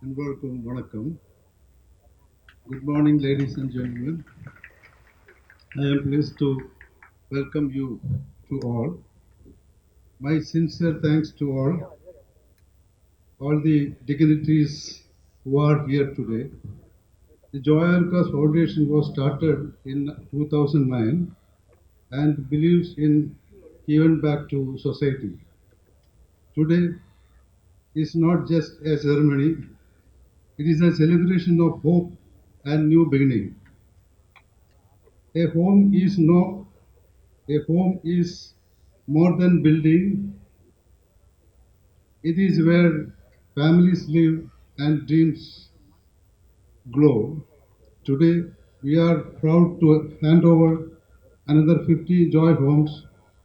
அன்பர்களுக்கும் வணக்கம். Good morning, ladies and gentlemen. I am pleased to welcome you to all. My sincere thanks to all the dignitaries who are here today. The Joy Alucas Foundation was started in 2009 and believes in giving back to society. Today is not just a ceremony, it is a celebration of hope and new beginning. A home is more than building. It is where families live and dreams glow. Today, we are proud to hand over another 50 Joy Homes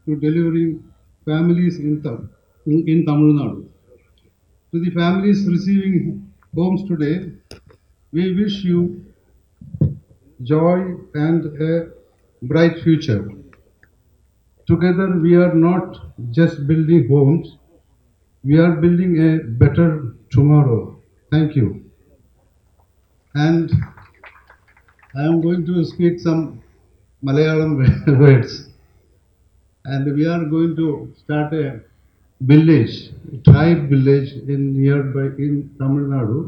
to delivering families in Tamil Nadu. To the families receiving homes today, we wish you joy and a bright future. Together, we are not just building homes, we are building a better tomorrow. Thank you. And I am going to speak some Malayalam words. And we are going to start a village, tribe village in Tamil Nadu.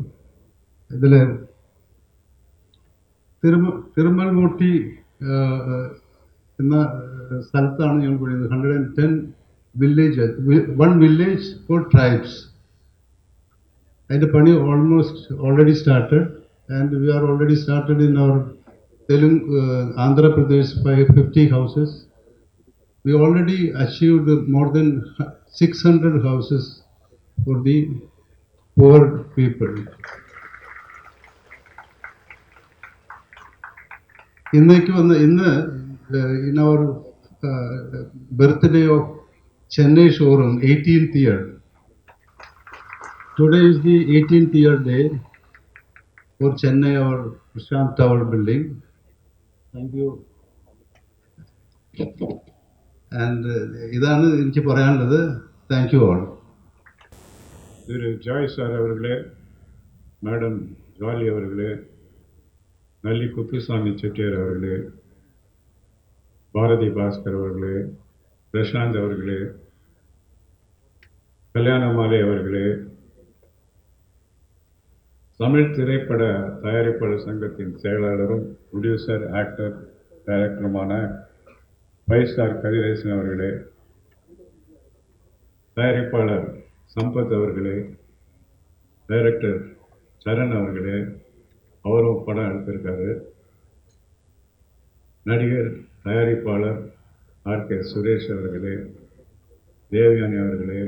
ഇതിൽ തിരുമൽമൂട്ടി എന്ന സ്ഥലത്താണ് ഞങ്ങൾ പറയുന്നത് 110 villages, one village for tribes. And the Pani almost already started, and we are already started in our Andhra Pradesh by 50 houses. We already achieved more than 600 houses for the poor people. In our birthday of Chennai showroom, 18th year. Today is the 18th year day for Chennai, our Prashant Tower building. Thank you. And ഇതാണ് എനിക്ക് പറയാനുള്ളത്. Thank you all. Thiru Joy sir அவர்களே, madam jolly அவர்களே, நல்லி குப்புசாமி செட்டியார் அவர்களே, பாரதி பாஸ்கர் அவர்களே, பிரசாந்த் அவர்களே, கல்யாணமாலை அவர்களே, தமிழ் திரைப்பட தயாரிப்பாளர் சங்கத்தின் செயலாளரும் ப்ரொடியூசர், ஆக்டர், டைரக்டருமான 5 ஸ்டார் கதிரேசன் அவர்களே, தயாரிப்பாளர் சம்பத் அவர்களே, டைரக்டர் சரண் அவர்களே, அவரும் படம் எடுத்திருக்காரு, நடிகர் தயாரிப்பாளர் ஆர்.கே. சுரேஷ் அவர்களே, தேவயானி அவர்களே,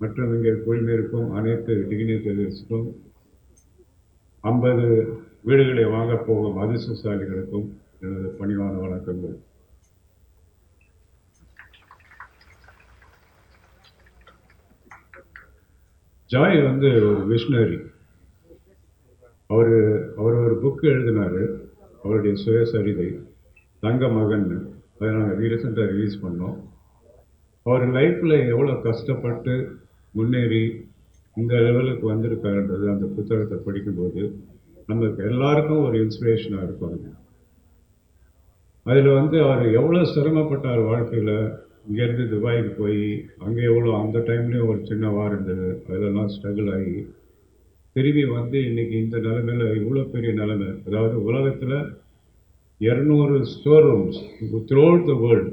மற்றும் இங்கே குழுமிருக்கும் அனைத்து டிக்னிட்டரிஸ்க்கும் 50 வீடுகளை வாங்கப் போகும் அதிர்ஷ்டசாலிகளுக்கும் எனது பணிவான வணக்கங்கள். ஜாய் ஒரு விஷனரி. அவர் ஒரு புக்கு எழுதினார், அவருடைய சுயசரிதை தங்க மகன். அதை நாங்கள் ரீசெண்டாக ரிலீஸ் பண்ணோம். அவர் லைஃப்பில் எவ்வளோ கஷ்டப்பட்டு முன்னேறி இந்த லெவலுக்கு வந்திருக்காருன்றது அந்த புத்தகத்தை படிக்கும்போது நமக்கு எல்லாருக்கும் ஒரு இன்ஸ்பிரேஷனாக இருக்கும். அதில் அவர் எவ்வளோ சிரமப்பட்டார் வாழ்க்கையில். இங்கேருந்து துபாய்க்கு போய் அங்கே எவ்வளோ அந்த டைம்லேயும் ஒரு சின்ன வார் இருந்தது, அதெல்லாம் ஸ்ட்ரகிள் ஆகி திரும்பி இன்றைக்கி இந்த நிலைமையில் இவ்வளோ பெரிய நிலைமை. அதாவது உலகத்தில் 200 store rooms throughout the world.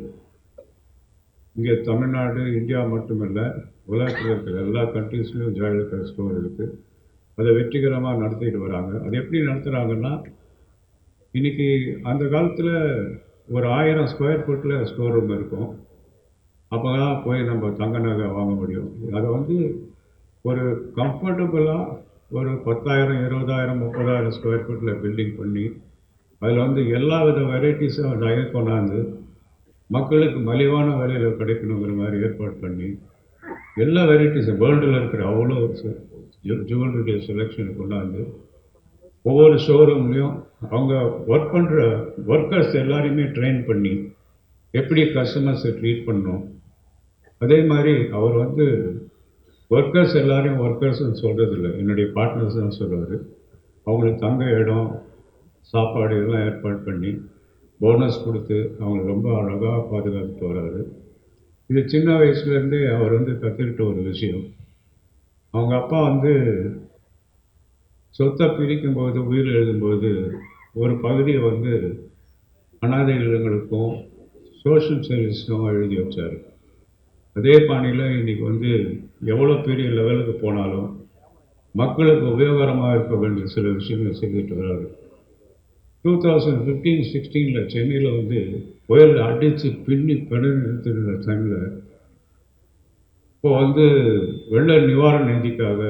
இங்கே தமிழ்நாடு, இந்தியா மட்டுமில்ல, உலகத்தில் இருக்கிற எல்லா கண்ட்ரீஸ்லையும் ஜாய் அலுகாஸ் ஸ்டோர் இருக்குது. அதை வெற்றிகரமாக நடத்திட்டு வராங்க. அது எப்படி நடத்துகிறாங்கன்னா, இன்றைக்கி அந்த காலத்தில் ஒரு 1000 ஸ்கொயர் ஃபீட்டில் ஸ்டோர் ரூம் இருக்கும். அப்போ தான் போய் நம்ம தங்க நகை வாங்க முடியும். அதை ஒரு கம்ஃபர்டபுளாக ஒரு 10,000, 20,000, 30,000 ஸ்கொயர் ஃபீட்டில் பில்டிங் பண்ணி அதில் எல்லா வித வெரைட்டிஸும் நகை கொண்டாந்து மக்களுக்கு மலிவான விலையில் கிடைக்கணுங்கிற மாதிரி ஏற்பாடு பண்ணி எல்லா வெரைட்டிஸும் வேர்ல்டில் இருக்கிற அவ்வளோ ஜுவல்லரிய செலெக்ஷன் கொண்டாந்து ஒவ்வொரு ஷோரூம்லேயும் அவங்க ஒர்க் பண்ணுற ஒர்க்கர்ஸ் எல்லாரையுமே ட்ரெயின் பண்ணி எப்படி கஸ்டமர்ஸை ட்ரீட் பண்ணணும். அதே மாதிரி அவர் ஒர்க்கர்ஸ் எல்லாரையும் ஒர்க்கர்ஸ்ன்னு சொல்கிறது இல்லை, என்னுடைய பார்ட்னர்ஸ் தான் சொல்லுவார். அவங்களுக்கு தங்க இடம், சாப்பாடு இதெல்லாம் ஏற்பாடு பண்ணி போனஸ் கொடுத்து அவங்களை ரொம்ப அழகாக பாதுகாத்துட்டு வராரு. இது சின்ன வயசுலேருந்தே அவர் வந்து கற்றுக்கிட்ட ஒரு விஷயம். அவங்க அப்பா வந்து சொத்தை பிரிக்கும்போது, உயிர் எழுதும்போது ஒரு பகுதியை வந்து அனாதை இல்லங்களுக்கும் சோஷியல் சர்வீஸ்க்கும் எழுதி வச்சார். அதே பாணியில் இன்றைக்கி வந்து எவ்வளோ பெரிய லெவலுக்கு போனாலும் மக்களுக்கு உபயோகரமாக இருக்க வேண்டிய சில விஷயங்களை செய்துட்டு வர்றாரு. 2015-16 சென்னையில் வந்து புயல் அடித்து பின்னி பிணறி நிறுத்திருந்த டைமில் இப்போ வந்து வெள்ள நிவாரண நிதிக்காக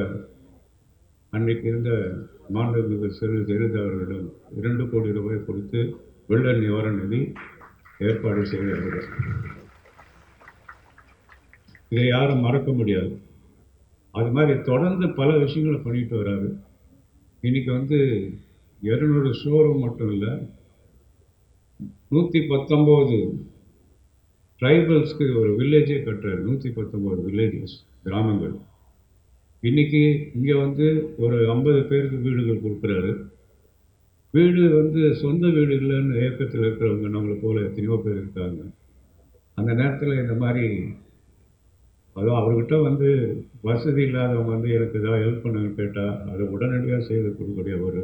அன்றைக்கு இருந்த மாண்புமிகு செல்வி ஜெயலலிதா அவர்களிடம் 2 கோடி ரூபாய் கொடுத்து வெள்ள நிவாரண நிதி ஏற்பாடு செய்தார்கள். இதை யாரும் மறக்க முடியாது. அது மாதிரி தொடர்ந்து பல விஷயங்களை பண்ணிட்டு வர்றாரு. இன்றைக்கி வந்து 200 ஷோரூம் மட்டும் இல்லை, 119 ட்ரைபல்ஸ்க்கு ஒரு வில்லேஜே கட்டுறாரு. 119 வில்லேஜஸ், கிராமங்கள். இன்றைக்கி இங்கே வந்து ஒரு 50 பேருக்கு வீடுகள் கொடுக்குறாரு. வீடு வந்து சொந்த வீடு இல்லைன்னு ஏக்கத்தில் இருக்கிறவங்க நம்மளை போல் எத்தனையோ பேர் இருக்காங்க. அந்த நேரத்தில் இந்த மாதிரி அதுவும் அவர்கிட்ட வந்து வசதி இல்லாதவங்க வந்து எனக்கு ஏதாவது ஹெல்ப் பண்ணுன்னு கேட்டால் அதை உடனடியாக செய்து கொடுக்கக்கூடிய ஒரு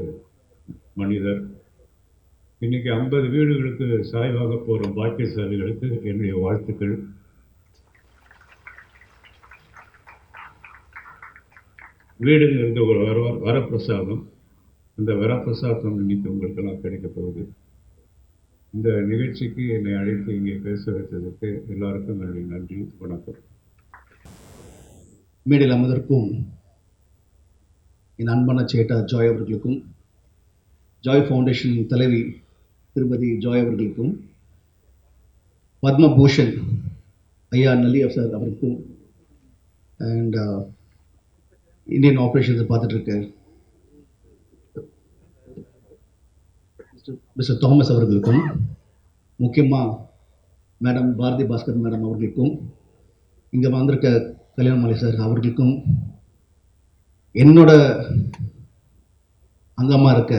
மனிதர். இன்றைக்கி 50 வீடுகளுக்கு சாய்வாக போகிற பாக்கியசாலிகளுக்கு என்னுடைய வாழ்த்துக்கள். வீடுங்கிறது ஒரு வரப்பிரசாதம். அந்த வரப்பிரசாதம் இன்றைக்கி உங்களுக்கெல்லாம் கிடைக்க போகுது. இந்த நிகழ்ச்சிக்கு என்னை அழைத்து இங்கே பேச வைத்ததற்கு எல்லாருக்கும் நன்றி. வணக்கம். மேடையில் அமர்ந்திருக்கும் என் அன்பான சேட்டா ஜாய் அவர்களுக்கும், ஜாய் ஃபவுண்டேஷன் தலைவி திருமதி ஜாய் அவர்களுக்கும், பத்மபூஷன் ஐயா நல்லி சார் அவருக்கும், அண்ட் இந்தியன் ஆப்ரேஷன்ஸை பார்த்துட்ருக்க மிஸ்டர் தாமஸ் அவர்களுக்கும், முக்கியமாக மேடம் பாரதி பாஸ்கர் மேடம் அவர்களுக்கும், இங்கே வந்திருக்க கல்யாணமாலை சார் அவர்களுக்கும், என்னோட அங்கமாக இருக்க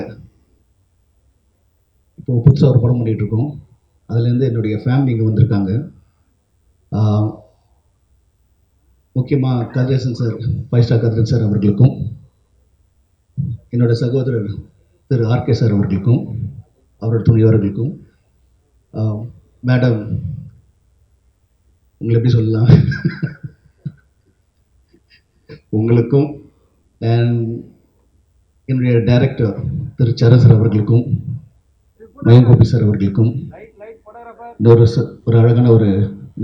இப்போ புதுசாக ஒரு படம் பண்ணிகிட்டு இருக்கோம், அதுலேருந்து என்னுடைய ஃபேமிலி இங்கே வந்திருக்காங்க. முக்கியமாக Kathiresan sir, 5 star Kathiresan sir அவர்களுக்கும், என்னோட சகோதரர் திரு ஆர்கே சார் அவர்களுக்கும், அவரோட துணையவர்களுக்கும், மேடம் உங்களை எப்படி சொல்லலாம் உங்களுக்கும், அண்ட் என்னுடைய டைரக்டர் திரு சரண் சார் அவர்களுக்கும், மயங்கோபி சார் அவர்களுக்கும், இன்னொரு ஒரு அழகான ஒரு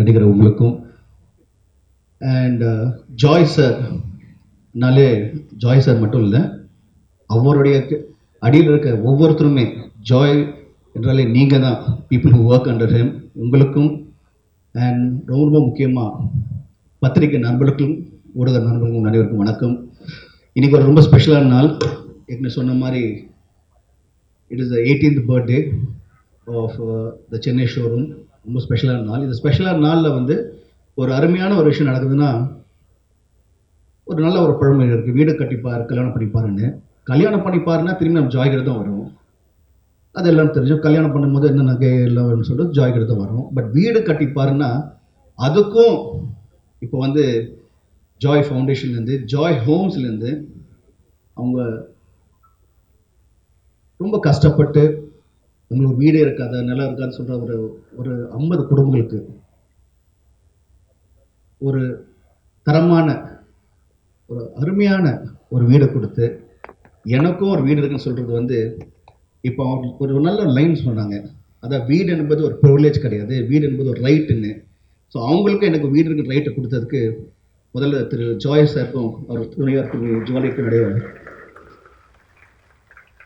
நடிகர் உங்களுக்கும், அண்ட் ஜாய் சார் நாளே ஜாய் சார் மட்டும் இல்லை, அவருடைய அடியில் இருக்க ஒவ்வொருத்தருமே ஜாய் என்றாலே நீங்கள் தான், people who work under him, உங்களுக்கும், அண்ட் ரொம்ப ரொம்ப முக்கியமாக பத்திரிகை நண்பர்களுக்கும் ஊடக நண்பர்களுக்கும் அனைவருக்கும் வணக்கம். இன்றைக்கி ஒரு ரொம்ப ஸ்பெஷலான நாள். ஏற்கனவே சொன்ன மாதிரி it is the 18th birthday of the Chennai showroom. ரொம்ப ஸ்பெஷலான நாள். இந்த ஸ்பெஷலான நாளில் வந்து ஒரு அருமையான ஒரு விஷயம் நடக்குதுன்னா, ஒரு நல்ல ஒரு பழமொழி இருக்குது, வீடு கட்டிப்பார் கல்யாணம் பண்ணிப்பாருன்னு. கல்யாணம் பண்ணிப்பாருன்னா திரும்பி நம்ம ஜாய்கிட்ட தான் வரும். அது எல்லாம் தெரிஞ்சோம். கல்யாணம் பண்ணும்போது என்ன நகை எல்லாம் சொல்லிட்டு ஜாய்கிட்ட தான் வரும். பட் வீடு கட்டிப்பாருன்னா அதுக்கும் இப்போ வந்து ஜாய் ஃபவுண்டேஷன்லேருந்து, ஜாய் ஹோம்ஸ்லேருந்து அவங்க ரொம்ப கஷ்டப்பட்டு உங்களுக்கு வீடே இருக்காது, நிலம் இருக்காதுன்னு சொல்கிற ஒரு 50 குடும்பங்களுக்கு ஒரு தரமான ஒரு அருமையான ஒரு வீடை கொடுத்து, எனக்கும் ஒரு வீடு இருக்குன்னு சொல்கிறது வந்து, இப்போ அவங்க ஒரு நல்ல லைன் சொன்னாங்க, அதான் வீடு என்பது ஒரு ப்ரிவிலேஜ் கிடையாது, வீடு என்பது ஒரு ரைட்டுன்னு. ஸோ அவங்களுக்கும் எனக்கு வீடு இருக்கிற ரைட்டை கொடுத்ததுக்கு முதல்ல திரு ஜாய் சாருக்கும் அவர் துணையார் திரு ஜுவலைக்குடைய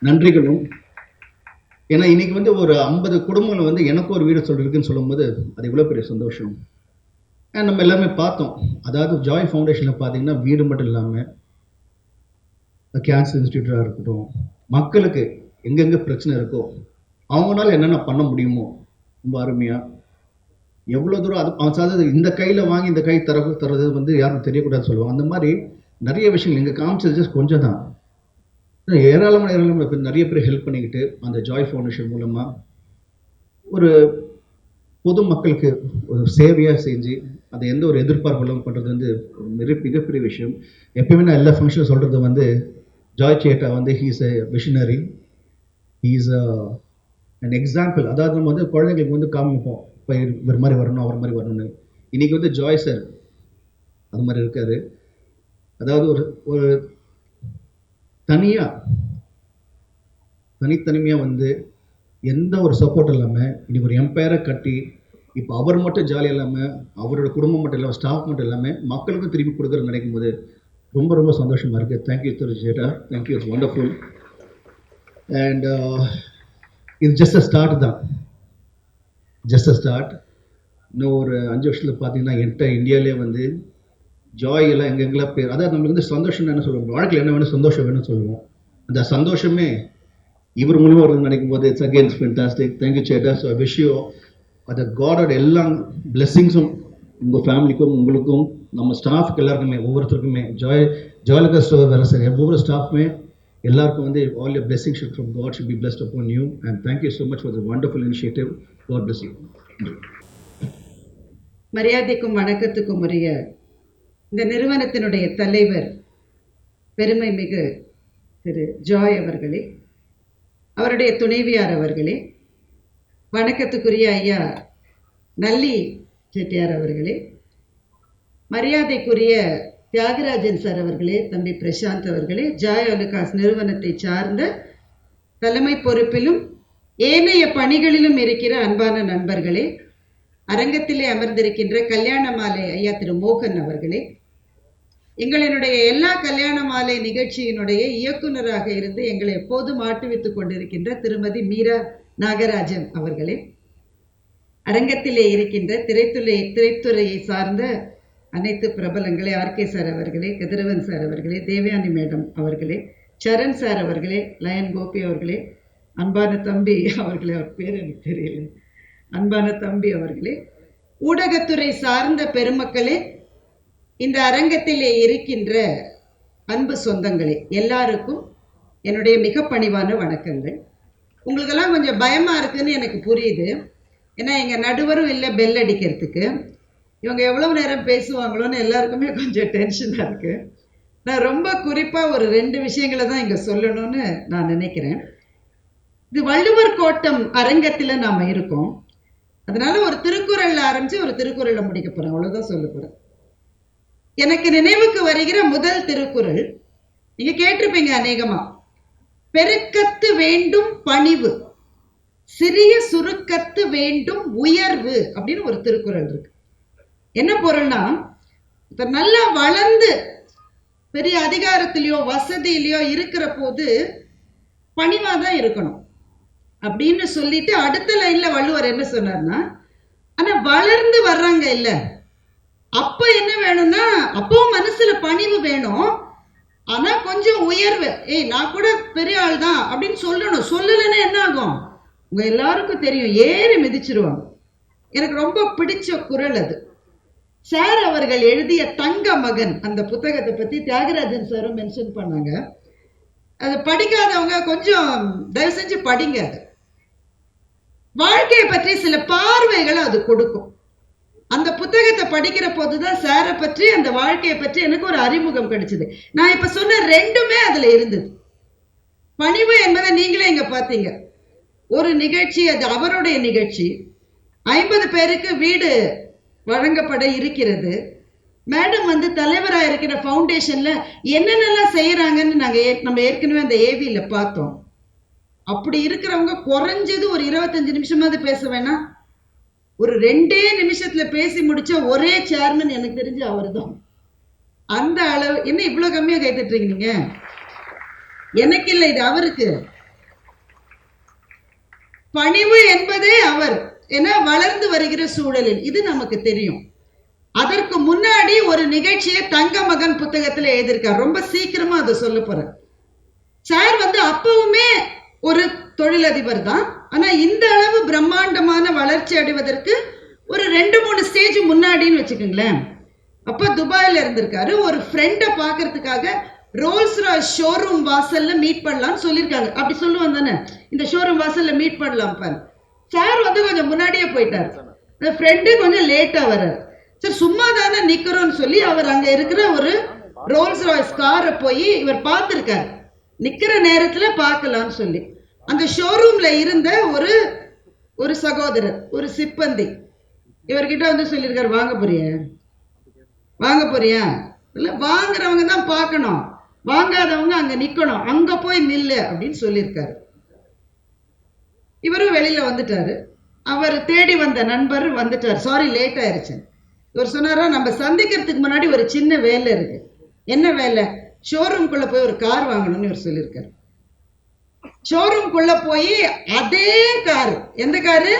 நன்றிகளும். ஏன்னா இன்னைக்கு வந்து ஒரு 50 குடும்பங்கள் வந்து எனக்கும் ஒரு வீடு சொல்லிருக்குன்னு சொல்லும்போது அது இவ்வளோ பெரிய சந்தோஷம். நம்ம எல்லாருமே பார்த்தோம். அதாவது ஜாய் ஃபவுண்டேஷனில் பார்த்தீங்கன்னா வீடு மட்டும் இல்லாமல் கேன்சர் இன்ஸ்டியூட்டாக இருக்கட்டும், மக்களுக்கு எங்கெங்கே பிரச்சனை இருக்கோ அவங்களால என்னென்ன பண்ண முடியுமோ ரொம்ப அருமையாக எவ்வளோ தூரம் அது அவன் சாதனை இந்த கையில் வாங்கி இந்த கை தர்றது வந்து யாரும் தெரியக்கூடாதுன்னு சொல்லுவாங்க. அந்த மாதிரி நிறைய விஷயங்கள் இங்கே காமிச்சது ஜஸ்ட் கொஞ்சம் தான். ஏராளமான இப்போ நிறைய பேர் ஹெல்ப் பண்ணிக்கிட்டு அந்த ஜாய் ஃபவுண்டேஷன் மூலமாக ஒரு பொது மக்களுக்கு ஒரு சேவையாக செஞ்சு அதை எந்த ஒரு எதிர்பார்ப்பு இல்லாமல் பண்ணுறது வந்து மிகப்பெரிய விஷயம். எப்பயுமே நான் எல்லா ஃபங்க்ஷனும் சொல்கிறது வந்து ஜாய் சேட்டா வந்து he's a visionary, he's an example. அதாவது நம்ம வந்து குழந்தைங்களுக்கு வந்து காமிப்போம், இப்போ இவர் மாதிரி வரணும் அவர் மாதிரி வரணும்னு. இன்றைக்கி வந்து ஜாய் சார் அது மாதிரி இருக்கார். அதாவது ஒரு தனித்தனிமையாக வந்து எந்த ஒரு சப்போர்ட் இல்லாமல் இன்னைக்கு ஒரு எம்பையரை கட்டி இப்போ அவர் மட்டும் ஜாலியாக இல்லாமல் அவரோட குடும்பம் மட்டும் இல்லாமல் ஸ்டாஃப் மட்டும் இல்லாமல் மக்களுக்கும் திருப்பி கொடுக்குறது நினைக்கும் போது ரொம்ப ரொம்ப சந்தோஷமாக இருக்குது. Thank you Thiru ஜேட்டா, thank you, it's wonderful. And இது ஜஸ்ட் அ ஸ்டார்ட் தான், ஜஸ்ட் அ ஸ்டார்ட். இன்னும் ஒரு 5 வருஷத்தில் பார்த்தீங்கன்னா என்டையர் இந்தியாவிலே வந்து ஜாய் எல்லாம் எங்கெங்கெல்லாம் பேர், அதாவது நம்மளுக்கு வந்து சந்தோஷம் என்ன சொல்லுவோம், வாழ்க்கையில் என்ன வேணும், சந்தோஷம் வேணும்னு சொல்லுவோம். அந்த சந்தோஷமே இவர் மூலமாக வருதுன்னு நினைக்கும் போது இட்ஸ் அகேன்ஸ் ஃபென்டாஸ்டிக். தேங்க்யூ சேட்டா. ஸோ விஷ் யூ அந்த காடோட எல்லா பிளெஸ்ஸிங்ஸும் உங்கள் ஃபேமிலிக்கும் உங்களுக்கும் நம்ம ஸ்டாஃப்க்கு எல்லாருக்குமே ஒவ்வொருத்தருக்குமே ஜாய்லகா ஸ்டோர் வேலை சரி ஒவ்வொரு ஸ்டாஃப்மே எல்லாருக்கும் வந்து all your blessing should from God should be blessed upon you and thank you so much for the wonderful initiative. God bless you. மரியாதைக்கும் வணக்கத்துக்கும் உரிய இந்த நிறுவனத்தினுடைய தலைவர் பெருமை மிகு திரு ஜாய் அவர்களே, அவருடைய துணைவியார் அவர்களே, வணக்கத்துக்குரிய ஐயா நல்லி செட்டியார் அவர்களே, மரியாதைக்குரிய தியாகராஜன் சார் அவர்களே, தம்பி பிரசாந்த் அவர்களே, ஜாய் அலுகாஸ் நிறுவனத்தை சார்ந்த தலைமை பொறுப்பிலும் ஏனைய பணிகளிலும் இருக்கிற அன்பான நண்பர்களே, அரங்கத்திலே அமர்ந்திருக்கின்ற கல்யாண மாலை ஐயா திரு மோகன் அவர்களே, எங்களினுடைய எல்லா கல்யாண மாலை நிகழ்ச்சியினுடைய இயக்குநராக இருந்து எங்களை எப்போதும் ஆட்டுவித்துக் கொண்டிருக்கின்ற திருமதி மீரா நாகராஜன் அவர்களே, அரங்கத்திலே இருக்கின்ற திரைத்துறையை சார்ந்த அனைத்து பிரபலங்களே, ஆர்கே சார் அவர்களே, கதிரவன் சார் அவர்களே, தேவயானி மேடம் அவர்களே, சரண் சார் அவர்களே, லயன் கோபி அவர்களே, அன்பான தம்பி அவர்களே, அவர் பேர் எனக்கு தெரியல, அன்பான தம்பி அவர்களே, ஊடகத்துறை சார்ந்த பெருமக்களே, இந்த அரங்கத்திலே இருக்கின்ற அன்பு சொந்தங்களே, எல்லாருக்கும் என்னுடைய மிக பணிவான வணக்கங்கள். உங்களுக்கெல்லாம் கொஞ்சம் பயமாக இருக்குதுன்னு எனக்கு புரியுது. ஏன்னா எங்கள் நடுவரும் இல்லை பெல் அடிக்கிறதுக்கு. இவங்க எவ்வளோ நேரம் பேசுவாங்களோன்னு எல்லாருக்குமே கொஞ்சம் டென்ஷனாக இருக்குது. நான் ரொம்ப குறிப்பாக ஒரு 2 விஷயங்களை தான் இங்கே சொல்லணும்னு நான் நினைக்கிறேன். இது வள்ளுவர் கோட்டம் அரங்கத்தில் நாம் இருக்கோம். அதனால ஒரு திருக்குறளில் ஆரம்பித்து ஒரு திருக்குறளை முடிக்க போகிறேன், அவ்வளோதான் சொல்ல போகிறேன். எனக்கு நினைவுக்கு வருகிற முதல் திருக்குறள் நீங்க கேட்டிருப்பீங்க அநேகமா. பெருக்கத்து வேண்டும் பணிவு, சிறிய சுருக்கத்து வேண்டும் உயர்வு அப்படின்னு ஒரு திருக்குறள் இருக்கு. என்ன பொருள்னா, இப்ப நல்லா வளர்ந்து பெரிய அதிகாரத்திலேயோ வசதியிலையோ இருக்கிற போது பணிவாதான் இருக்கணும் அப்படின்னு சொல்லிட்டு அடுத்த லைன்ல வள்ளுவர் என்ன சொன்னார்னா, ஆனா வளர்ந்து வர்றாங்க இல்ல, அப்ப என்ன வேணும்னா அப்பவும் மனசுல பணிவு வேணும், ஆனா கொஞ்சம் உயர்வு, நான் கூட பெரிய ஆள் தான் அப்படின்னு சொல்லணும். சொல்லலைன்னா என்ன ஆகும், உங்க எல்லாருக்கும் தெரியும், ஏறி மிதிச்சிருவாங்க. எனக்கு ரொம்ப பிடிச்ச குறள் அது. சார் அவர்கள் எழுதிய தங்க மகன் அந்த புத்தகத்தை பத்தி தியாகராஜன் சாரும் மென்ஷன் பண்ணாங்க. அது படிக்காதவங்க கொஞ்சம் தயவு செஞ்சு படிங்க. அது வாழ்க்கையை பற்றி சில பார்வைகளை அது கொடுக்கும். அந்த புத்தகத்தை படிக்கிற போதுதான் சாரை பற்றி அந்த வாழ்க்கையை பற்றி எனக்கு ஒரு அறிமுகம் கிடைச்சது. நான் இப்ப சொன்ன 2மே அதுல இருந்தது. பணிவு என்பதை நீங்களே இங்க பாத்தீங்க. ஒரு நிகழ்ச்சி, அது அவருடைய நிகழ்ச்சி, 50 பேருக்கு வீடு வழங்கப்பட இருக்கிறது. மேடம் வந்து தலைவராக இருக்கிற ஃபவுண்டேஷன்ல என்னென்னலாம் செய்யறாங்கன்னு நம்ம ஏற்கனவே அந்த ஏவியில பார்த்தோம். அப்படி இருக்கிறவங்க குறைஞ்சது ஒரு 25 நிமிஷமாவது பேச வேணாம். ஒரு 2 நிமிஷத்துல பேசி முடிச்ச ஒரே சேர்மன் எனக்கு தெரிஞ்சு அவர் தான். அந்த அளவு. என்ன இவ்வளவு கம்மியா கேட்டுட்டு இருக்கீங்க? எனக்கு இல்லை, இது அவருக்கு. பணிவு என்பதே அவர். ஏன்னா வளர்ந்து வருகிற சூழலில் இது நமக்கு தெரியும். அதற்கு முன்னாடி ஒரு நிகழ்ச்சியை தங்க மகன் புத்தகத்துல எழுதியிருக்கார். ரொம்ப சீக்கிரமா அதை சொல்ல போறேன். சார் வந்து அப்பவுமே ஒரு தொழிலதிபர் தான். ஆனா இந்த அளவு பிரம்மாண்டமான வளர்ச்சி அடைவதற்கு ஒரு 2-3 ஸ்டேஜ் முன்னாடின்னு வச்சுக்கோங்களேன். அப்ப துபாயில இருந்திருக்காரு. ஒரு ஃப்ரெண்டை பார்க்கறதுக்காக ரோல்ஸ் ராய்ஸ் ஷோரூம் வாசல்ல மீட் பண்ணலாம்னு சொல்லியிருக்காங்க. அப்படி சொல்லுவாங்க தானே, இந்த ஷோரூம் வாசல்ல மீட் பண்ணலாம் பாரு. சார் வந்து கொஞ்சம் முன்னாடியே போயிட்டாரு. அந்த ஃப்ரெண்டு கொஞ்சம் லேட்டா வர்றாரு. சரி சும்மா தானே நிக்கிறோம்னு சொல்லி அவர் அங்க இருக்கிற ஒரு ரோல்ஸ் ராய்ஸ் காரை போய் இவர் பார்த்திருக்காரு. நிக்கிற நேரத்துல பார்க்கலாம்னு சொல்லி அந்த ஷோரூம்ல இருந்த ஒரு சகோதரர், ஒரு சிப்பந்தி இவர்கிட்ட வந்து சொல்லியிருக்காரு, வாங்க போறியா இல்ல, வாங்குறவங்க தான் பார்க்கணும், வாங்காதவங்க அங்க நிக்கணும், அங்க போய் நில்லு அப்படின்னு சொல்லியிருக்காரு. இவரும் வெளியில வந்துட்டாரு. அவர் தேடி வந்த நண்பர் வந்துட்டார். சாரி லேட் ஆயிருச்சு. இவர் சொன்னாரா, நம்ம சந்திக்கிறதுக்கு முன்னாடி ஒரு சின்ன வேலை இருக்கு. என்ன வேலை? ஷோரூம்குள்ள போய் ஒரு கார் வாங்கணும்னு இவர் சொல்லியிருக்காரு. ஷோரூம்குள்ள போய் அதே கார், எந்த காரு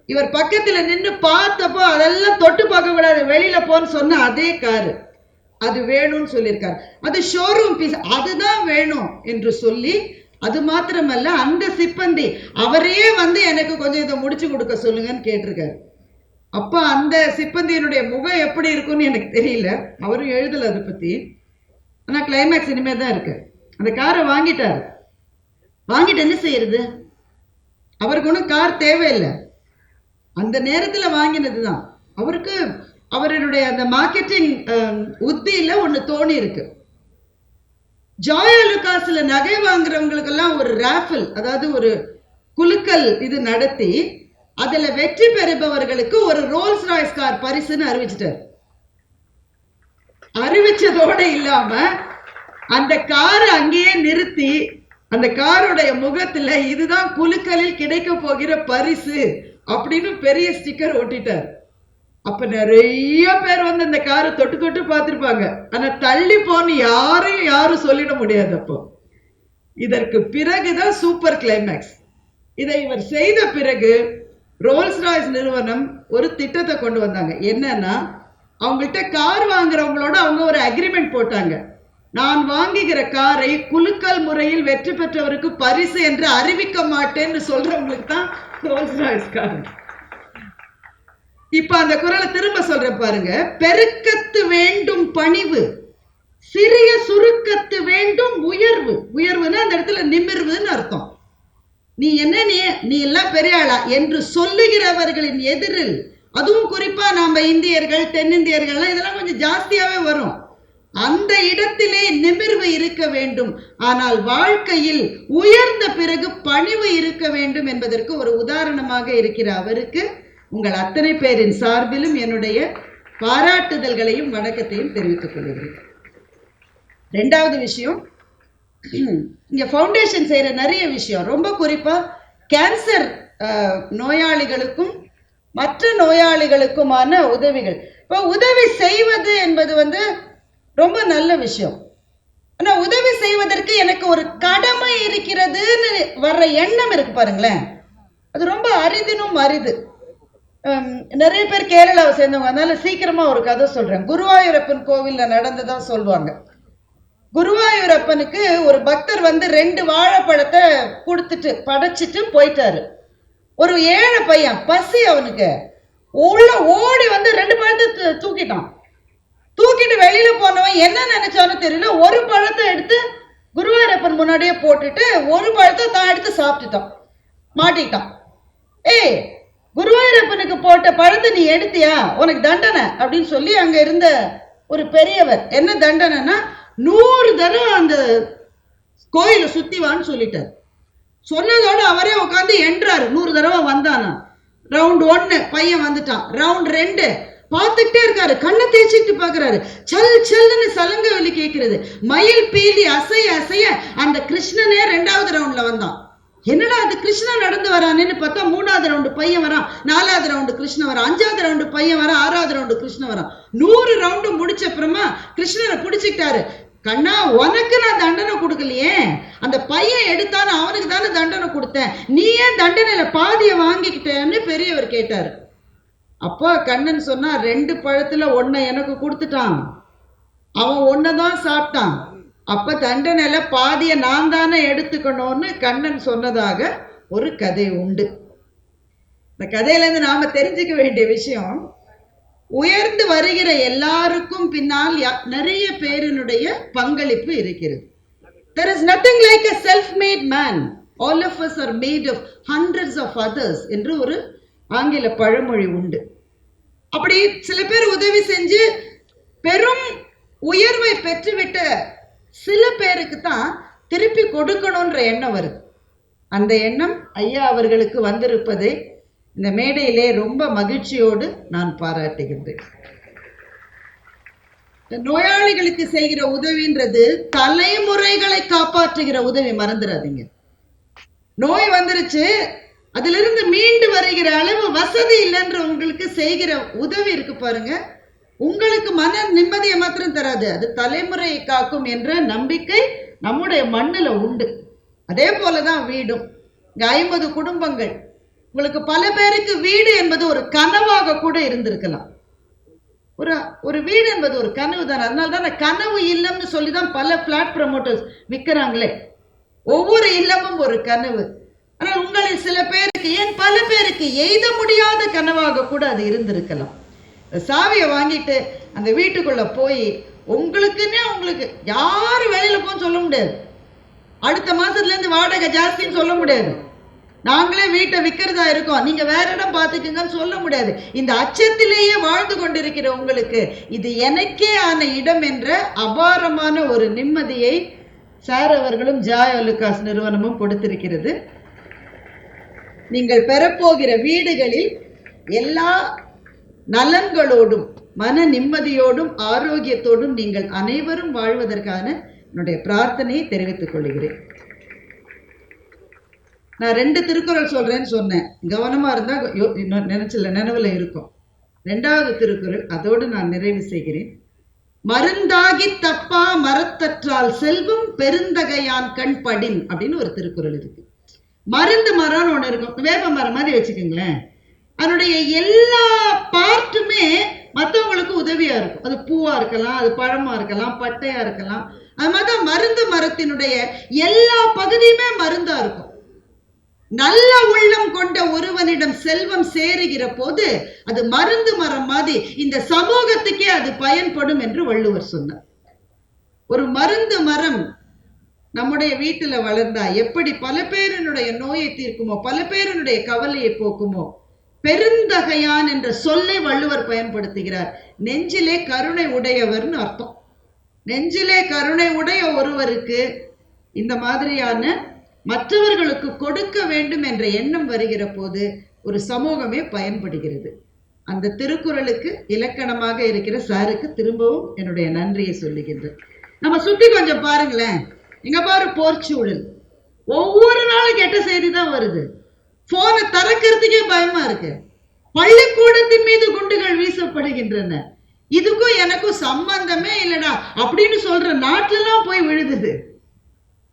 இவர் பக்கத்துல நின்று பார்த்தப்போ அதெல்லாம் தொட்டு பார்க்க கூடாது, வெளியில போன்னு சொன்ன அதே காரு, அது வேணும்னு சொல்லியிருக்காரு. அது ஷோரூம் பீஸ், அதுதான் வேணும் என்று சொல்லி, அது மாத்திரமல்ல அந்த சிப்பந்தி அவரே வந்து எனக்கு கொஞ்சம் இதை முடிச்சு கொடுக்க சொல்லுங்கன்னு கேட்டிருக்காரு. அப்ப அந்த சிப்பந்தியினுடைய முகம் எப்படி இருக்கும்னு எனக்கு தெரியல, அவரும் எழுதல அதை பத்தி. ஆனா கிளைமேக்ஸ் இனிமே தான் இருக்கு. அந்த காரை வாங்கிட்டாரு. வாங்கிட்டு என்ன செய்யறது? அவருக்கு ஒன்றும் கார் தேவையில்லை, அந்த நேரத்துல வாங்கினதுதான். அவருக்கு அவருடைய அந்த மார்க்கெட்டிங் உத்தியில ஒண்ணு தோணி இருக்கு. ஜாய் அலுகாஸ்ல நகை வாங்குறவங்களுக்கெல்லாம் ஒரு ராஃபில், அதாவது ஒரு குலுக்கல் இது நடத்தி அதுல வெற்றி பெறுபவர்களுக்கு ஒரு ரோல்ஸ் ராய்ஸ் கார் பரிசுன்னு அறிவிச்சிட்டார். அறிவிச்சதோட இல்லாம அந்த காரை அங்கேயே நிறுத்தி அந்த காரோடைய முகத்துல இதுதான் குலுக்கலில் கிடைக்க போகிற பரிசு அப்படின்னு பெரிய ஸ்டிக்கர் ஒட்டிட்டார். அப்ப நிறைய பேர் வந்து அந்த காரை தொட்டு தொட்டு பார்த்திருப்பாங்க. ஆனா தள்ளி போன்னு யாரும் சொல்லிட முடியாது. அப்போ இதற்கு பிறகுதான் சூப்பர் கிளைமேக்ஸ். இதை இவர் செய்த பிறகு ரோல்ஸ் ராய்ஸ் நிறுவனம் ஒரு திட்டத்தை கொண்டு வந்தாங்க. என்னன்னா, அவங்கள்ட்ட கார் வாங்குறவங்களோட அவங்க ஒரு அக்ரிமெண்ட் போட்டாங்க. நான் வாங்குகிற காரை குலுக்கல் முறையில் வெற்றி பெற்றவருக்கு பரிசு என்று அறிவிக்க மாட்டேன்னு சொல்றவங்களுக்கு தான் ரோல்ஸ் ராய்ஸ் கார். இப்ப அந்த குரலை திரும்ப சொல்றேன் பாருங்க. பெருக்கத்து வேண்டும் பணிவு, சிறிய சுருக்கத்து வேண்டும் உயர்வு. உயர்வுன்னா அந்த இடத்துல நிமிர்வுன்னு அர்த்தம். நீ என்ன நீ எல்லாம் பெரிய ஆளா என்று சொல்லுகிறவர்களின் எதிரில், அதுவும் குறிப்பா நாம இந்தியர்கள் தென்னிந்தியர்கள் இதெல்லாம் கொஞ்சம் ஜாஸ்தியாவே வரும். அந்த இடத்திலே நிமிர்வு இருக்க வேண்டும். ஆனால் வாழ்க்கையில் உயர்ந்த பிறகு பணிவு இருக்க வேண்டும் என்பதற்கு ஒரு உதாரணமாக இருக்கிற அவருக்கு உங்கள் அத்தனை பேரின் சார்பிலும் என்னுடைய பாராட்டுதல்களையும் வணக்கத்தையும் தெரிவித்துக் கொள்கிறேன். 2வது விஷயம், இங்க ஃபவுண்டேஷன் செய்யற நிறைய விஷயம், ரொம்ப குறிப்பா கேன்சர் நோயாளிகளுக்கும் மற்ற நோயாளிகளுக்குமான உதவிகள். இப்போ உதவி செய்வது என்பது வந்து ரொம்ப நல்ல விஷயம். ஆனா உதவி செய்வதற்கு எனக்கு ஒரு கடமை இருக்கிறதுன்னு வர்ற எண்ணம் இருக்கு பாருங்களேன், அது ரொம்ப அரிதினும் அரிது. நிறைய பேர் கேரளாவை சேர்ந்தவங்க, அதனால சீக்கிரமா ஒரு கதை சொல்றேன். குருவாயூரப்பன் கோவில்ல நடந்ததா சொல்லுவாங்க. குருவாயூரப்பனுக்கு ஒரு பக்தர் வந்து 2 வாழைப்பழத்தை கொடுத்துட்டு படைச்சிட்டு போயிட்டாரு. ஒரு ஏழை பையன், பசி அவனுக்கு, உள்ள ஓடி வந்து 2 பழத்தை தூக்கிட்டான். தூக்கிட்டு வெளியில போனவன் என்ன நினைச்சானு தெரியல, ஒரு பழத்தை எடுத்து குருவாயூரப்பன் முன்னாடியே போட்டுட்டு ஒரு பழத்தை தான் எடுத்து சாப்பிட்டுட்டான், மாட்டிக்கிட்டான். ஏய், குருவாயூரப்பனுக்கு போட்ட பழத்தை நீ எடுத்தியா, உனக்கு தண்டனை அப்படின்னு சொல்லி அங்க இருந்த ஒரு பெரியவர், என்ன தண்டனைன்னா 100 தடவை அந்த கோயிலை சுத்திவான்னு சொல்லிட்டார். சொன்னதோட அவரே உட்காந்து என்றாரு. 100 தடவை வந்தானா. ரவுண்ட் 1 பையன் வந்துட்டான். ரவுண்ட் 2 பார்த்துக்கிட்டே இருக்காரு, கண்ணை தேய்ச்சிட்டு பாக்குறாரு. சல் சல்லுன்னு சலங்க வெளி கேட்கிறது, மயில் பீலி அசைய அசைய அந்த கிருஷ்ணனே 2வது ரவுண்ட்ல வந்தான். என்னடா அது கிருஷ்ணன் நடந்து வரான்னு பார்த்தா 3வது ரவுண்டு பையன் வரான், 4வது ரவுண்டு கிருஷ்ணன் வரான், 5வது ரவுண்டு பையன் வரான், 6வது ரவுண்டு கிருஷ்ணன் வரான். 100 ரவுண்டு முடிச்ச அப்புறமா கிருஷ்ணனை பிடிச்சிக்கிட்டாரு. கண்ணா, உனக்கு நான் தண்டனை கொடுக்கலையே, அந்த பையன் எடுத்தான்னு அவனுக்கு தானே தண்டனை கொடுத்தேன், நீ ஏன் தண்டனையில பாதியை வாங்கிக்கிட்டேன்னு பெரியவர் கேட்டாரு. அப்போ கண்ணன் சொன்னா, 2 பழத்துல 1 எனக்கு கொடுத்துட்டான், அவன் 1 தான் சாப்பிட்டான், அப்ப தண்டனையில பாதியை நான் தானே எடுத்துக்கணும்னு கண்ணன் சொன்னதாக ஒரு கதை உண்டு. இந்த கதையிலேருந்து நாம தெரிஞ்சுக்க வேண்டிய விஷயம், உயர்ந்து வருகிற எல்லாருக்கும் பின்னால் நிறைய பேரினுடைய பங்களிப்பு இருக்கிறது. There is nothing like a self-made man. All of us are made of hundreds of others என்று ஒரு ஆங்கில பழமொழி உண்டு. அப்படி சில பேர் உதவி செஞ்சு பெரும் உயர்வை பெற்றுவிட்ட சில பேருக்கு தான் திருப்பி கொடுக்கணும்ன்ற எண்ணம் வருது. அந்த எண்ணம் ஐயா அவர்களுக்கு வந்திருப்பதை இந்த மேடையிலே ரொம்ப மகிழ்ச்சியோடு நான் பாராட்டுகின்றேன். நோயாளிகளுக்கு செய்கிற உதவின்றது தலைமுறைகளை காப்பாற்றுகிற உதவி, மறந்துடாதீங்க. நோய் வந்துருச்சு, அதிலிருந்து மீண்டு வருகிற அளவு வசதி இல்லைன்ற உங்களுக்கு செய்கிற உதவி இருக்கு பாருங்க, உங்களுக்கு மன நிம்மதியை மாத்திரம் தராது, அது தலைமுறையை காக்கும் என்ற நம்பிக்கை நம்முடைய மண்ணில் உண்டு. அதே போலதான் வீடும். இங்க 50 குடும்பங்கள், உங்களுக்கு பல பேருக்கு வீடு என்பது ஒரு கனவாக கூட இருந்திருக்கலாம். ஒரு வீடு என்பது ஒரு கனவு தான். அதனால தான் கனவு இல்லம்னு சொல்லி தான் பல பிளாட் ப்ரமோட்டர்ஸ் விற்கிறாங்களே. ஒவ்வொரு இல்லமும் ஒரு கனவு. ஆனால் உங்களில் சில பேருக்கு, ஏன் பல பேருக்கு எய்த முடியாத கனவாக கூட அது இருந்திருக்கலாம். சாவியை வாங்கிட்டு அந்த வீட்டுக்குள்ள போய் உங்களுக்கு யாரும் வெளியில போன்னு சொல்ல முடியாது, அடுத்த மாசத்துல இருந்து வாடகை ஜாஸ்தின்னு சொல்ல முடியாது, நாங்களே வீட்டை விற்கிறதா இருக்கோம், நீங்க வேற இடம் பார்த்துக்குங்கன்னு சொல்ல முடியாது. இந்த அச்சத்திலேயே வாழ்ந்து கொண்டிருக்கிற உங்களுக்கு இது எனக்கே ஆன இடம் என்ற அபாரமான ஒரு நிம்மதியை சார் அவர்களும் ஜாய் அலுகாஸ் நிறுவனமும் கொடுத்திருக்கிறது. நீங்கள் பெறப்போகிற வீடுகளில் எல்லா நலன்களோடும் மன நிம்மதியோடும் ஆரோக்கியத்தோடும் நீங்கள் அனைவரும் வாழ்வதற்கான என்னுடைய பிரார்த்தனையை தெரிவித்துக் கொள்கிறேன். நான் 2 திருக்குறள் சொல்றேன்னு சொன்னேன், கவனமா இருந்தா நினைவுல இருக்கும். 2வது திருக்குறள், அதோடு நான் நிறைவு செய்கிறேன். மருந்தாகி தப்பா மரத்தற்றால் செல்வம் பெருந்தகையான் கண் படின் அப்படின்னு ஒரு திருக்குறள் இருக்கு. மருந்து மரம்னு ஒண்ணு இருக்கும், வேப்ப மரம் மாதிரி வச்சுக்கோங்களேன். அதனுடைய எல்லா பார்ட்டுமே மற்றவங்களுக்கு உதவியா இருக்கும். அது பூவா இருக்கலாம், அது பழமா இருக்கலாம், பட்டையா இருக்கலாம். அது மாதிரி மருந்து மரத்தினுடைய எல்லா பகுதியுமே மருந்தா இருக்கும். நல்ல உள்ளம் கொண்ட ஒருவனிடம் செல்வம் சேருகிற போது அது மருந்து மரம் மாதிரி இந்த சமூகத்துக்கே அது பயன்படும் என்று வள்ளுவர் சொன்னார். ஒரு மருந்து மரம் நம்முடைய வீட்டுல வளர்ந்தா எப்படி பல பேரினுடைய நோயை தீர்க்குமோ, பல பேரினுடைய கவலையை போக்குமோ, பெருந்தகையான் என்ற சொல்லை வள்ளுவர் பயன்படுத்துகிறார். நெஞ்சிலே கருணை உடையவர்னு அர்த்தம். நெஞ்சிலே கருணை உடைய ஒருவருக்கு இந்த மாதிரியான மற்றவர்களுக்கு கொடுக்க வேண்டும் என்ற எண்ணம் வருகிற போது ஒரு சமூகமே பயன்படுகிறது. அந்த திருக்குறளுக்கு இலக்கணமாக இருக்கிற சாருக்கு திரும்பவும் என்னுடைய நன்றியை சொல்லுகின்றேன். நம்ம சுத்தி கொஞ்சம் பாருங்களேன், இங்க பாரு போர்ச்சூழல், ஒவ்வொரு நாளும் கெட்ட செய்தி தான் வருது. போனை திறக்கிறதுக்கே பயமா இருக்கு. பள்ளிக்கூடத்தின் மீது குண்டுகள் வீசப்படுகின்றன. இதுக்கும் எனக்கும் சம்பந்தமே இல்லடா அப்படின்னு சொல்ற நாட்டிலாம் போய் விழுதுது.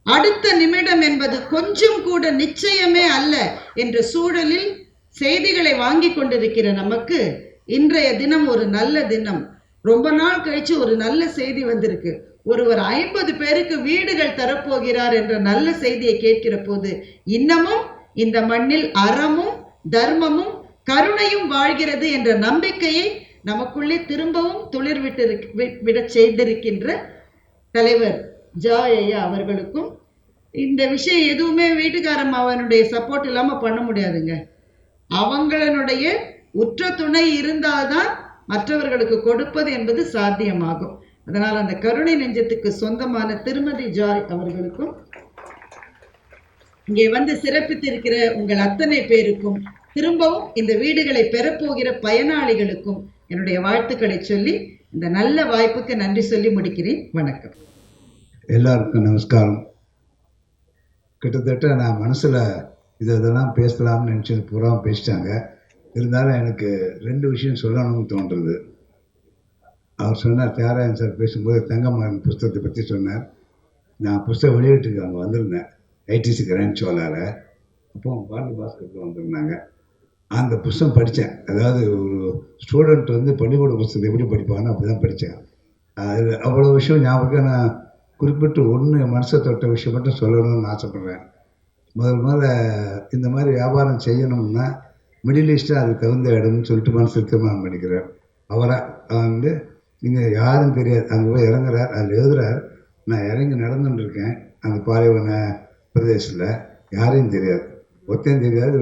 அடுத்த நிமிடம் என்பது கொஞ்சம் கூட நிச்சயமே அல்ல என்ற சூழலில் செய்திகளை வாங்கி கொண்டிருக்கிற நமக்கு இன்றைய தினம் ஒரு நல்ல தினம். ரொம்ப நாள் கழிச்சு ஒரு நல்ல செய்தி வந்திருக்கு. ஒருவர் 50 பேருக்கு வீடுகள் தரப்போகிறார் என்ற நல்ல செய்தியை கேட்கிற போது இன்னமும் இந்த மண்ணில் அறமும் தர்மமும் கருணையும் வாழ்கிறது என்ற நம்பிக்கையை நமக்குள்ளே திரும்பவும் துளிர்விட செய்திருக்கின்ற தலைவர் ஜாய் ஐயா அவர்களுக்கும், இந்த விஷயம் எதுவுமே வீட்டுக்காரம்மாவனுடைய சப்போர்ட் இல்லாம பண்ண முடியாதுங்க. அவங்களுடைய உற்ற துணை இருந்தால்தான் மற்றவர்களுக்கு கொடுப்பது என்பது சாத்தியமாகும். அதனால் அந்த கருணை நெஞ்சத்துக்கு சொந்தமான திருமதி ஜாய் அவர்களுக்கும், இங்கே வந்து சிறப்பித்திருக்கிற உங்கள் அத்தனை பேருக்கும், திரும்பவும் இந்த வீடுகளை பெறப்போகிற பயனாளிகளுக்கும் என்னுடைய வாழ்த்துக்களை சொல்லி இந்த நல்ல வாய்ப்புக்கு நன்றி சொல்லி முடிக்கிறேன். வணக்கம். எல்லாருக்கும் நமஸ்காரம். கிட்டத்தட்ட நான் மனசில் இதெல்லாம் பேசலாம்னு நினச்சது பூரா பேசிட்டாங்க. இருந்தாலும் எனக்கு 2 விஷயம் சொல்லணும்னு தோன்றுறது. அவர் சொன்னார், தியாகராஜன் சார் பேசும்போது தங்கமகன் புஸ்தகத்தை பற்றி சொன்னார். நான் புஸ்தகம் வெளியிட்டுக்கு அங்கே வந்திருந்தேன், ஐடிசி கிராண்ட் சோலாவில். அப்போ பாரதி பாஸ்கருக்கு வந்திருந்தாங்க. அந்த புஸ்தகம் படித்தேன். அதாவது ஒரு ஸ்டூடெண்ட் வந்து பள்ளிக்கூட புஸ்தகத்தை எப்படி படிப்பான்னு அப்படி தான் படித்தேன். அது அவ்வளோ விஷயம் ஞாபகம். நான் குறிப்பிட்டு ஒன்று மனசை தொட்ட விஷயம் மட்டும் சொல்லணும்னு ஆசைப்பட்றேன். முதல்ல இந்த மாதிரி வியாபாரம் செய்யணும்னா மிடில் ஈஸ்ட்டு அதுக்கு தகுந்த இடம்னு சொல்லிட்டு மனசில் தீர்மானம் பண்ணிக்கிறார். அவரை வந்து நீங்கள் யாரும் தெரியாது அங்கே போய் இறங்குறார், அதில் எழுதுறார், நான் இறங்கி நடந்துட்டுருக்கேன் அந்த பாலைவன பிரதேசத்தில், யாரையும் தெரியாது, ஒத்தையும் தெரியாது,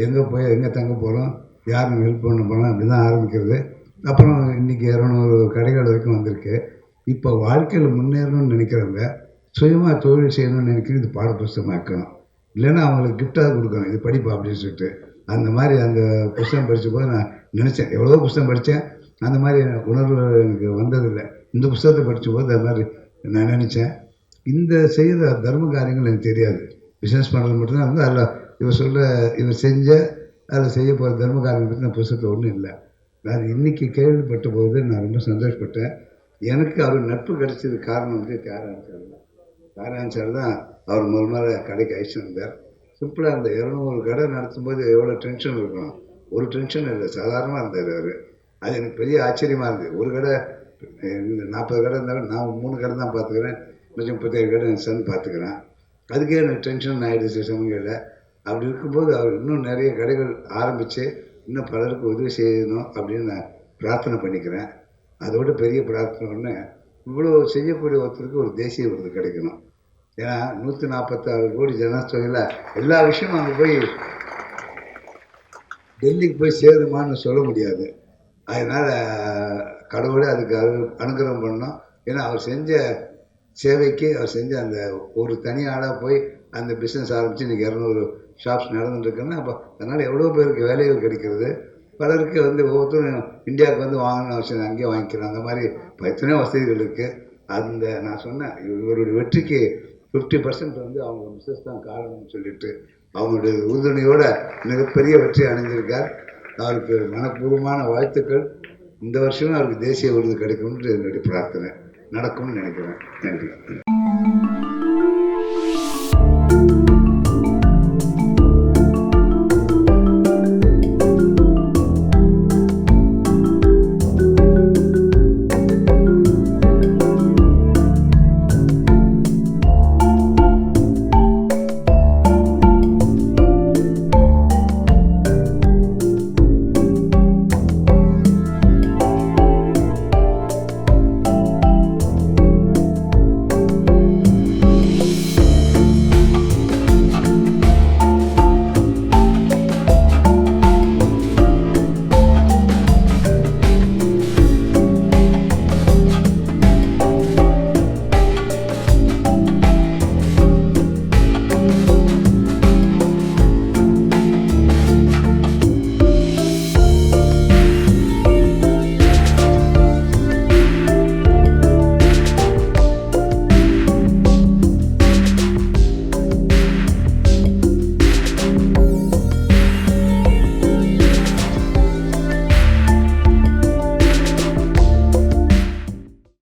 எங்கே போய் எங்கே தங்க போகிறோம், யாரும் ஹெல்ப் பண்ண போகிறோம், அப்படி தான் ஆரம்பிக்கிறது. அப்புறம் இன்றைக்கி 200 கடைகள் வரைக்கும் வந்திருக்கு. இப்போ வாழ்க்கையில் முன்னேறணும்னு நினைக்கிறவங்க சுயமாக தொழில் செய்யணும்னு நினைக்கிறது இது பாடப்புஸ்தகமாக்கணும், இல்லைன்னா அவங்களுக்கு கிஃப்டாக கொடுக்கணும், இது படிப்பா அப்படின்னு சொல்லிட்டு. அந்த மாதிரி அந்த புஸ்தகம் படித்த போது நான் நினச்சேன், எவ்வளோ புஸ்தகம் படித்தேன், அந்த மாதிரி உணர்வு எனக்கு வந்ததில்லை. இந்த புஸ்தகத்தை படித்த போது அது மாதிரி நான் நினச்சேன், இந்த செய்கிற தர்ம காரியங்கள் எனக்கு தெரியாது, பிஸ்னஸ் பண்ணுறது மட்டும்தான் வந்து அதில் இவர் செஞ்ச அதில் செய்ய போகிற தர்ம காரியங்கள் பற்றி நான் புஸ்தகத்தில் ஒன்றும் இல்லை. அது இன்றைக்கி கேள்விப்பட்ட போது நான் ரொம்ப சந்தோஷப்பட்டேன். எனக்கு அவர் நட்பு கிடைச்சதுக்கு காரணம் வந்து தியாகராஜன் சார் தான் அவர் முதல்ல கடைக்கு அழைச்சிட்டு வந்தார். சிம்பிளாக அந்த 200 கடை நடத்தும்போது எவ்வளோ டென்ஷன் இருக்கணும், ஒரு டென்ஷன் இல்லை, சாதாரணமாக இருந்தார் அவர். அது எனக்கு பெரிய ஆச்சரியமாக இருந்தது. ஒரு கடை 40 கடை இருந்தாலும் நான் 3 கடை தான் பார்த்துக்கிறேன், 37 கடை என் சன் பார்த்துக்கிறேன். அதுக்கே எனக்கு டென்ஷன் ஆகிடுச்சு சமயங்களில். அப்படி இருக்கும்போது அவர் இன்னும் நிறைய கடைகள் ஆரம்பித்து இன்னும் பலருக்கு உதவி செய்யணும் அப்படின்னு நான் பிரார்த்தனை பண்ணிக்கிறேன். அதோட பெரிய பிரார்த்தனை ஒன்று, இவ்வளோ செய்யக்கூடிய ஒருத்தருக்கு ஒரு தேசிய விருது கிடைக்கணும். ஏன்னா 146 கோடி ஜனத்தொகையில் எல்லா விஷயமும் அங்கே போய் டெல்லிக்கு போய் சேருமான்னு சொல்ல முடியாது. அதனால் கடவுளே அதுக்கு அனுகிரகம் பண்ணோம். ஏன்னா அவர் செஞ்ச சேவைக்கு, அவர் செஞ்ச அந்த ஒரு தனி ஆளாக போய் அந்த பிஸ்னஸ் ஆரம்பித்து இன்றைக்கி 200 ஷாப்ஸ் நடந்துட்டுருக்குன்னா, அப்போ அதனால் எவ்வளோ பேருக்கு வேலைகள் கிடைக்கிறது. பலருக்கு வந்து ஒவ்வொருத்தரும் இந்தியாவுக்கு வந்து வாங்கணும்னு அவசியம் அங்கேயே வாங்கிக்கிறோம். அந்த மாதிரி எத்தனையோ வசதிகள் இருக்குது. அந்த நான் சொன்னேன், இவருடைய வெற்றிக்கு 50% வந்து அவங்க மிஸ்ஸஸ் தான் காரணம்னு சொல்லிட்டு அவங்களுடைய உறுதுணையோட மிகப்பெரிய வெற்றி அடைஞ்சிருக்கார். அவருக்கு மனப்பூர்வமான வாழ்த்துக்கள். இந்த வருஷமும் அவருக்கு தேசிய விருது கிடைக்கும்னு என்னுடைய பிரார்த்தனை. நடக்கும்னு நினைக்கிறேன். நன்றி.